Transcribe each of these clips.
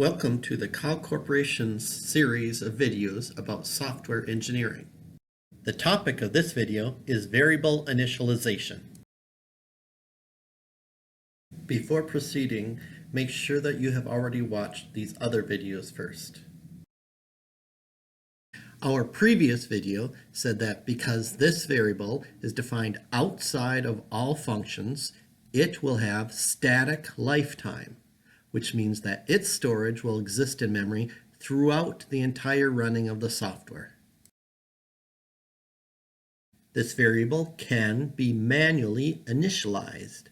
Welcome to the Cow Corporation's series of videos about software engineering. The topic of this video is variable initialization. Before proceeding, make sure that you have already watched these other videos first. Our previous video said that because this variable is defined outside of all functions, it will have static lifetime, which means that its storage will exist in memory throughout the entire running of the software. This variable can be manually initialized.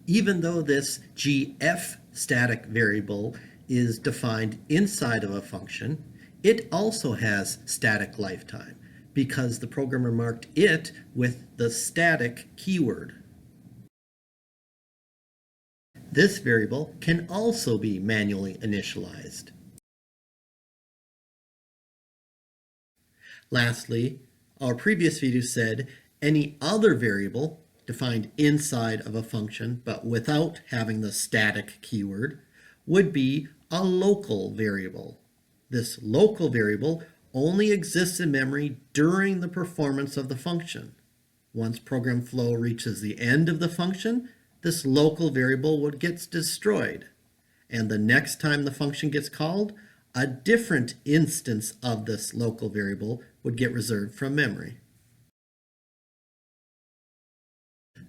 Even though this GF static variable is defined inside of a function, it also has static lifetime because the programmer marked it with the static keyword. This variable can also be manually initialized. Lastly, our previous video said any other variable defined inside of a function but without having the static keyword would be a local variable. This local variable only exists in memory during the performance of the function. Once program flow reaches the end of the function, this local variable would get destroyed, and the next time the function gets called, a different instance of this local variable would get reserved from memory.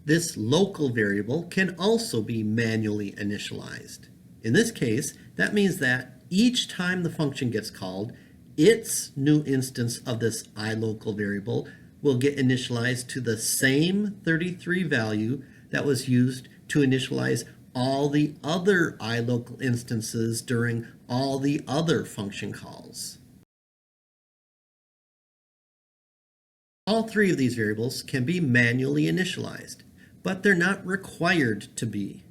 This local variable can also be manually initialized. In this case, that means that each time the function gets called, its new instance of this iLocal variable will get initialized to the same 33 value that was used to initialize all the other iLocal instances during all the other function calls. All three of these variables can be manually initialized, but they're not required to be.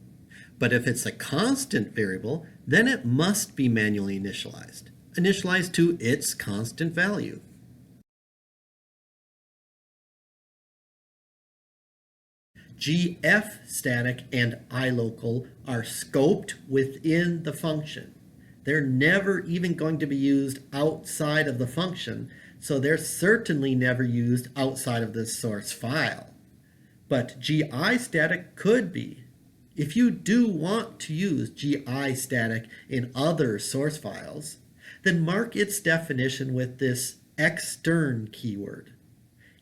But if it's a constant variable, then it must be manually initialized to its constant value. GF static and iLocal are scoped within the function. They're never even going to be used outside of the function, so they're certainly never used outside of the source file. But GI static could be. If you do want to use GI static in other source files, then mark its definition with this extern keyword.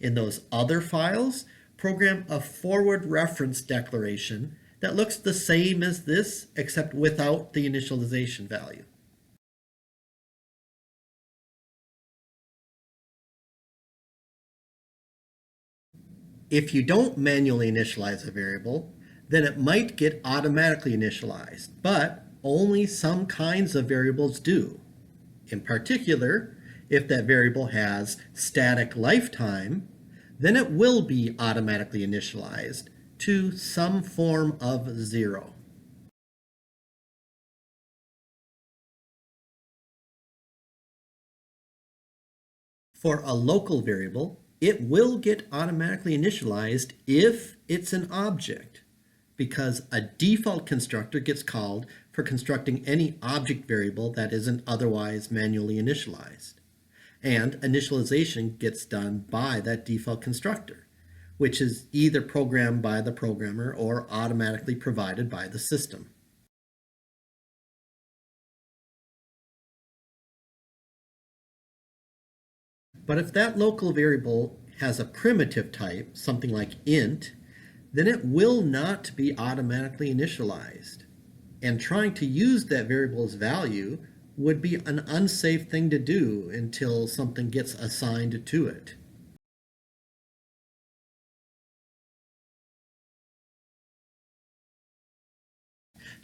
In those other files, program a forward reference declaration that looks the same as this except without the initialization value. If you don't manually initialize a variable, then it might get automatically initialized, but only some kinds of variables do. In particular, if that variable has static lifetime, then it will be automatically initialized to some form of 0. For a local variable, it will get automatically initialized if it's an object, because a default constructor gets called for constructing any object variable that isn't otherwise manually initialized. And initialization gets done by that default constructor, which is either programmed by the programmer or automatically provided by the system. But if that local variable has a primitive type, something like int, then it will not be automatically initialized. And trying to use that variable's value would be an unsafe thing to do until something gets assigned to it.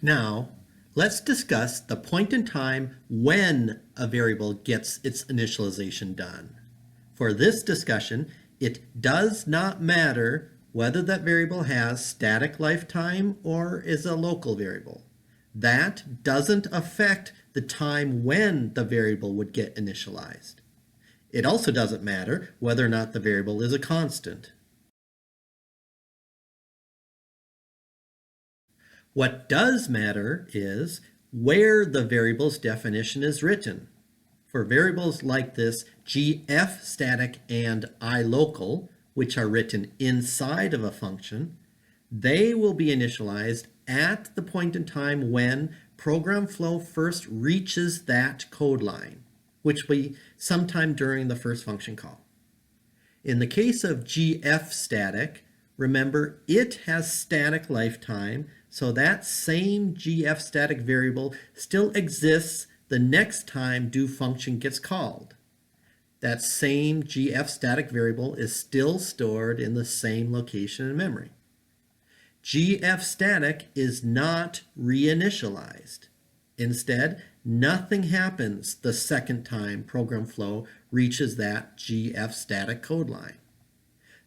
Now, let's discuss the point in time when a variable gets its initialization done. For this discussion, it does not matter whether that variable has static lifetime or is a local variable. That doesn't affect the time when the variable would get initialized. It also doesn't matter whether or not the variable is a constant. What does matter is where the variable's definition is written. For variables like this gf static and iLocal, which are written inside of a function, they will be initialized at the point in time when program flow first reaches that code line, which will be sometime during the first function call. In the case of gf static, remember it has static lifetime, so that same gf static variable still exists the next time do function gets called. That same gf static variable is still stored in the same location in memory. gf static is not reinitialized. Instead, nothing happens the second time program flow reaches that gf static code line.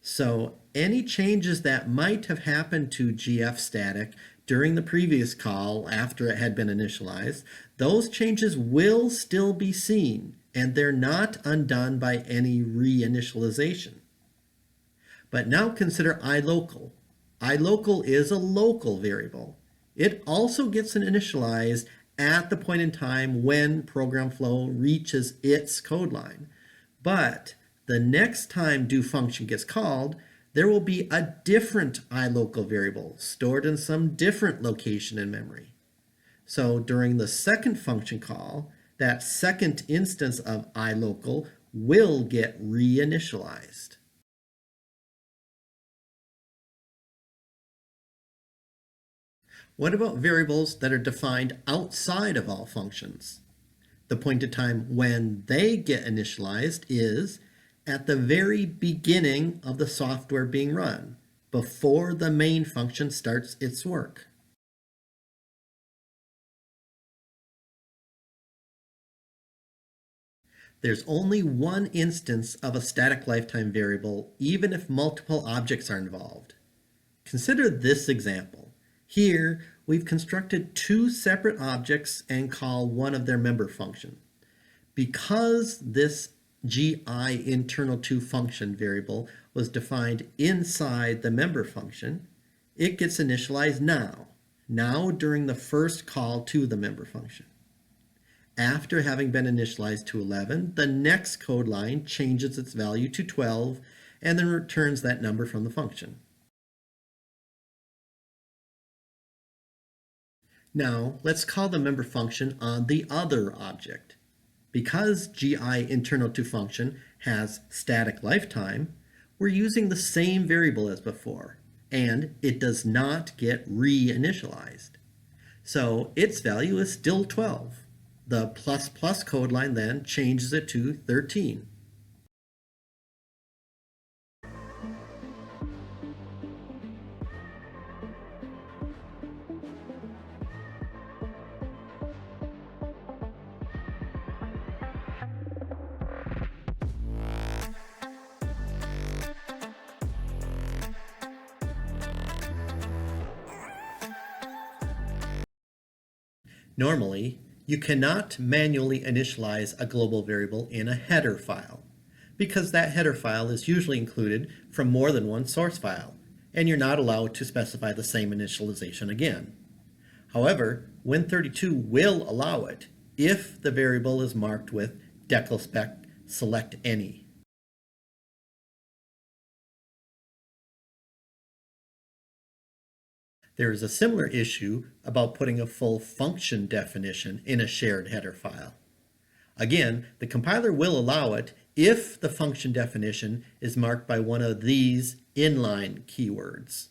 So any changes that might have happened to gf static during the previous call after it had been initialized, those changes will still be seen, and they're not undone by any reinitialization. But now consider iLocal. iLocal is a local variable. It also gets initialized at the point in time when program flow reaches its code line. But the next time do function gets called, there will be a different iLocal variable stored in some different location in memory. So during the second function call, that second instance of iLocal will get reinitialized. What about variables that are defined outside of all functions? The point in time when they get initialized is at the very beginning of the software being run, before the main function starts its work. There's only one instance of a static lifetime variable, even if multiple objects are involved. Consider this example. Here, we've constructed two separate objects and call one of their member function. Because this GI internal to function variable was defined inside the member function, it gets initialized now during the first call to the member function. After having been initialized to 11, the next code line changes its value to 12 and then returns that number from the function. Now, let's call the member function on the other object. Because GI internal to function has static lifetime, we're using the same variable as before, and it does not get reinitialized. So its value is still 12. The ++ code line then changes it to 13. Normally, you cannot manually initialize a global variable in a header file, because that header file is usually included from more than one source file, and you're not allowed to specify the same initialization again. However, Win32 will allow it if the variable is marked with declspec select any. There is a similar issue about putting a full function definition in a shared header file. Again, the compiler will allow it if the function definition is marked by one of these inline keywords.